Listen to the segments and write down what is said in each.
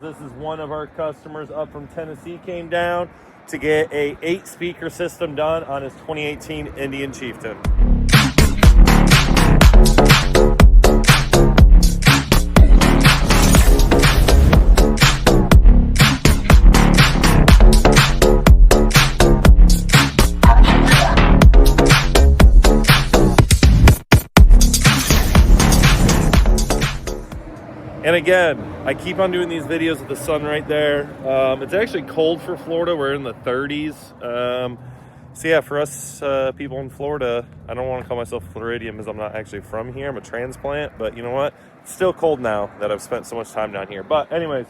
This is one of our customers up from Tennessee came down to get a 8-speaker system done on his 2018 Indian Chieftain. And again, I keep on doing these videos with the sun right there. It's actually cold for Florida. We're in the 30s. So yeah, for us people in Florida, I don't want to call myself Floridian because I'm not actually from here. I'm a transplant, but you know what? It's still cold now that I've spent so much time down here. But anyways,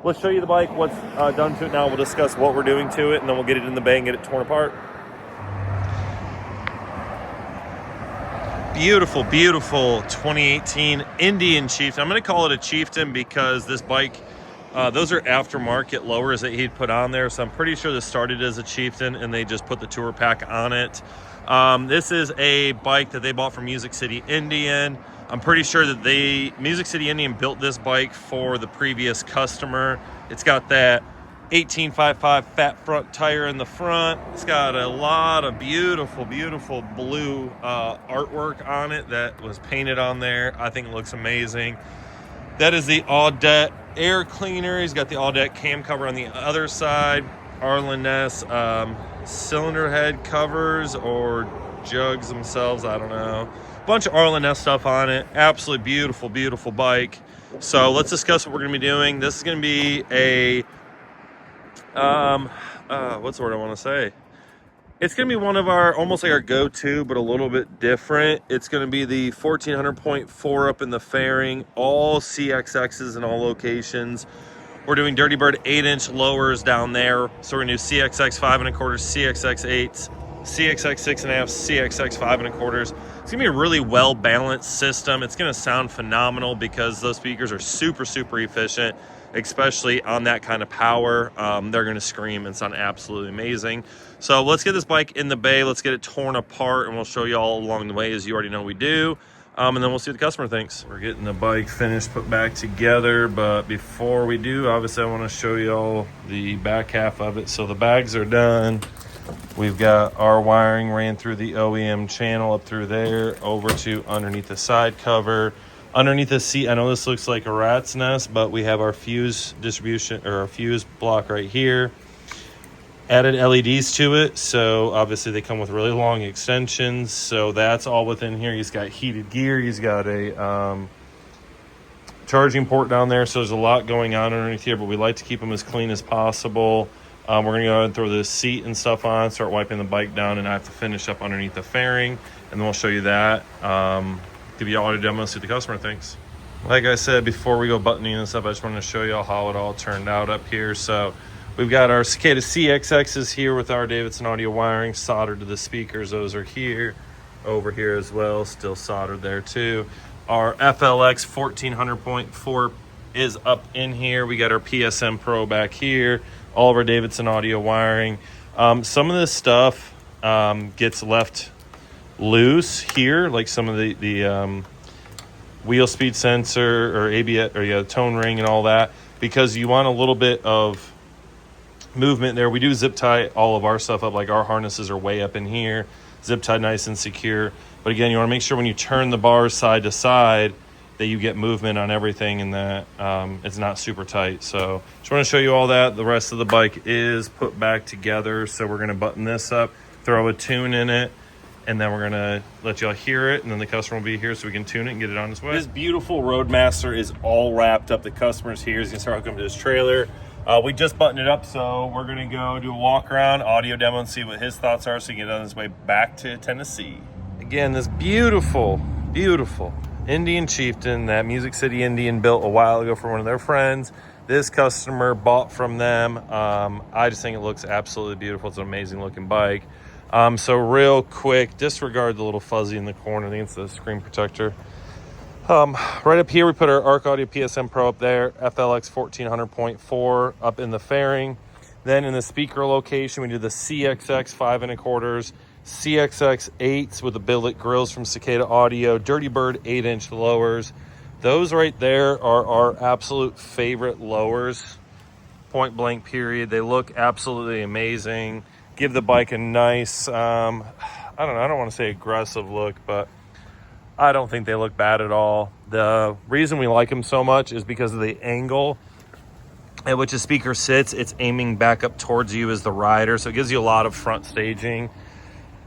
let's show you the bike, what's done to it now. We'll discuss what we're doing to it, and then we'll get it in the bay and get it torn apart. Beautiful, beautiful 2018 Indian Chieftain. I'm going to call it a Chieftain because this bike, those are aftermarket lowers that he'd put on there. So I'm pretty sure this started as a Chieftain and they just put the tour pack on it. This is a bike that they bought from Music City Indian. I'm pretty sure that Music City Indian built this bike for the previous customer. It's got that 1855 fat front tire in the front. It's got a lot of beautiful, beautiful blue artwork on it that was painted on there. I think it looks amazing. That is the Audette air cleaner. He's got the Audette cam cover on the other side. Arlen Ness cylinder head covers or jugs themselves, I don't know. Bunch of Arlen Ness stuff on it. Absolutely beautiful, beautiful bike. So let's discuss what we're going to be doing. This is going to be a what's the word I want to say? It's going to be one of our, almost like our go-to, but a little bit different. It's going to be the 1400.4 up in the fairing, all CXXs in all locations. We're doing Dirty Bird 8-inch lowers down there. So we're going to do CXX 5 1/4, CXX 8s, CXX 6 1/2, CXX 5 1/4. It's going to be a really well-balanced system. It's going to sound phenomenal because those speakers are super, super efficient, especially on that kind of power. They're going to scream and sound absolutely amazing. So let's get this bike in the bay. Let's get it torn apart, and we'll show you all along the way, as you already know we do. And then we'll see what the customer thinks. We're getting the bike finished, put back together. But before we do, obviously I want to show you all the back half of it. So the bags are done. We've got our wiring ran through the OEM channel up through there, over to underneath the side cover. Underneath the seat, I know this looks like a rat's nest, but we have our fuse distribution, or our fuse block right here. Added LEDs to it, so obviously they come with really long extensions, so that's all within here. He's got heated gear, he's got a charging port down there, so there's a lot going on underneath here, but we like to keep them as clean as possible. We're going to go ahead and throw the seat and stuff on, start wiping the bike down, and I have to finish up underneath the fairing, and then we'll show you that. Give you all the demos, see what the customer thinks. Like I said, before we go buttoning this up, I just wanted to show you all how it all turned out up here. So we've got our Cicada CXXs here with our Davidson audio wiring soldered to the speakers. Those are here, over here as well, still soldered there too. Our FLX 1400.4 is up in here. We got our PSM Pro back here, all of our Davidson audio wiring. Some of this stuff gets left loose here, like some of the wheel speed sensor or ABS or tone ring and all that, because you want a little bit of movement there. We do zip tie all of our stuff up, like our harnesses are way up in here, zip tied nice and secure. But again, you want to make sure when you turn the bars side to side that you get movement on everything and that it's not super tight. So just want to show you all that. The rest of the bike is put back together, so we're going to button this up, throw a tune in it, and then we're going to let y'all hear it, and then the customer will be here so we can tune it and get it on its way. This beautiful Roadmaster is all wrapped up. The customer's here. He's going to start hooking up to his trailer. We just buttoned it up, so we're going to go do a walk around, audio demo, and see what his thoughts are so he can get on his way back to Tennessee. Again, this beautiful, beautiful Indian Chieftain that Music City Indian built a while ago for one of their friends. This customer bought from them. I just think it looks absolutely beautiful. It's an amazing looking bike. So real quick, disregard the little fuzzy in the corner. I think it's the screen protector. Right up here, we put our Arc Audio PSM Pro up there, FLX 1400.4 up in the fairing. Then in the speaker location, we do the CXX 5 1/4, CXX 8s with the billet grills from Cicada Audio, Dirty Bird 8-inch lowers, Those right there are our absolute favorite lowers, point blank period. They look absolutely amazing. Give the bike a nice, I don't know, I don't want to say aggressive look, but I don't think they look bad at all. The reason we like them so much is because of the angle at which the speaker sits. It's aiming back up towards you as the rider, so it gives you a lot of front staging.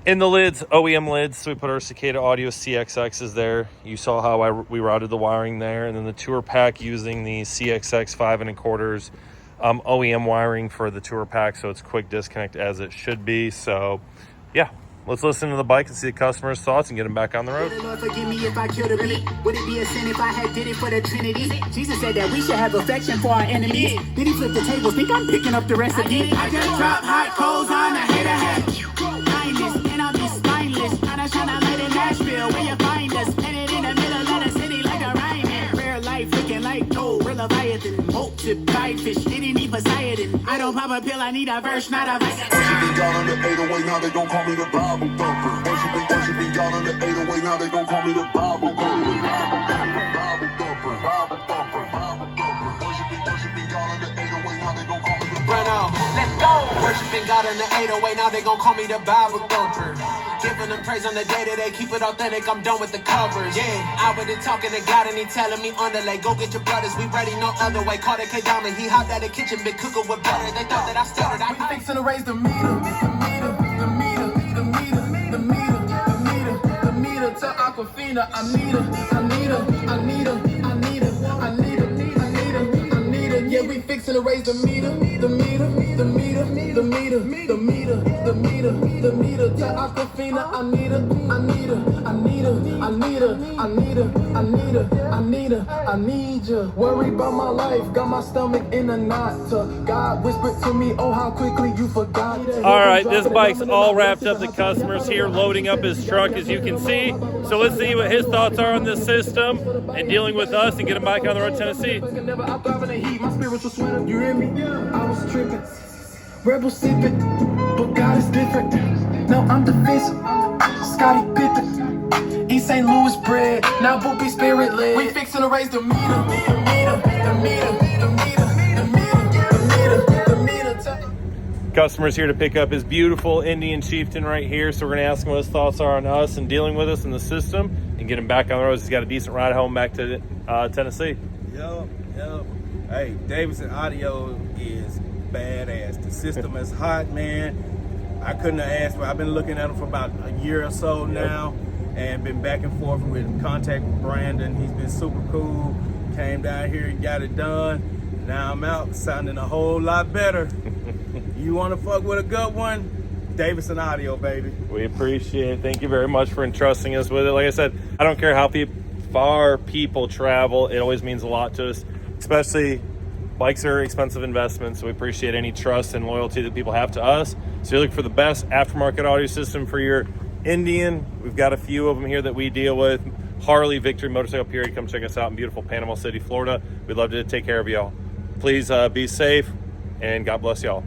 In the lids, OEM lids, so we put our Cicada Audio CXXs there. You saw how we routed the wiring there. And then the tour pack using the CXX 5 1/4 OEM wiring for the tour pack, so it's quick disconnect as it should be. So yeah, let's listen to the bike and see the customer's thoughts and get them back on the road. Lord, forgive me if I killed a really. Would it be a sin if I had did it for the Trinity? Jesus said that we should have affection for our enemies. Then he flipped the tables, think I'm picking up the recipe. I just dropped hot coals on a hater hat. Kindness, and I'll be spineless. I'm not trying to let it Nashville, where you find us. Headed in the middle of the city like a rhyming. Rare life looking like gold, real Leviathan. Moat tip, fish, didn't need Poseidon. I don't pop a pill, I need a verse, not a vitamin. Worshiping God on the 808, now they gon' call me the Bible thumper. Worshiping God on the 808, now they gon' call me the Bible thumper. Bible thumper, Bible thumper, Bible thumper. Worshiping God on the 808, now they gon' call me the Run on, let's go. Worshiping God on the 808, now they gon' call me the Bible thumper. Giving them praise on the day that they keep it authentic, I'm done with the covers. Yeah, I was talking to God and he telling me underlay. Go get your brothers, we ready no other way. Call it K-Diamond, he hopped out the kitchen, been cooking with butter. They thought that I stuttered, I fixing to raise the meter. To Aquafina, I need her. Yeah, we fixing to raise the meter. To Aquafina, I need her. Worried about my life, got my stomach in a knot. God whispered to me, oh, how quickly you forgot. All right, this bike's all wrapped up. The customer's here loading up his truck, as you can see. So let's see what his thoughts are on this system and dealing with us and get him back on the road to Tennessee. You hear me? I was tripping, rebel sipping, but God is different. No, I'm defensive, Scotty Pippen, East St. Louis bred, now Boopy spirit led. We fixing to raise the meter. Customer's here to pick up his beautiful Indian Chieftain right here, so we're gonna ask him what his thoughts are on us and dealing with us in the system and get him back on the road. He's got a decent ride home back to Tennessee. Yo. Hey, Davidson audio is badass. The system is hot, man. I couldn't have asked for. I've been looking at them for about a year or so now, and been back and forth with contact with Brandon. He's been super cool. Came down here and got it done. Now I'm out, sounding a whole lot better. You want to fuck with a good one? Davidson audio, baby. We appreciate it. Thank you very much for entrusting us with it. Like I said, I don't care how far people travel. It always means a lot to us, especially bikes are expensive investments. So we appreciate any trust and loyalty that people have to us. So you look for the best aftermarket audio system for your Indian. We've got a few of them here that we deal with. Harley, Victory, Motorcycle Period. Come check us out in beautiful Panama City, Florida. We'd love to take care of y'all. Please be safe and God bless y'all.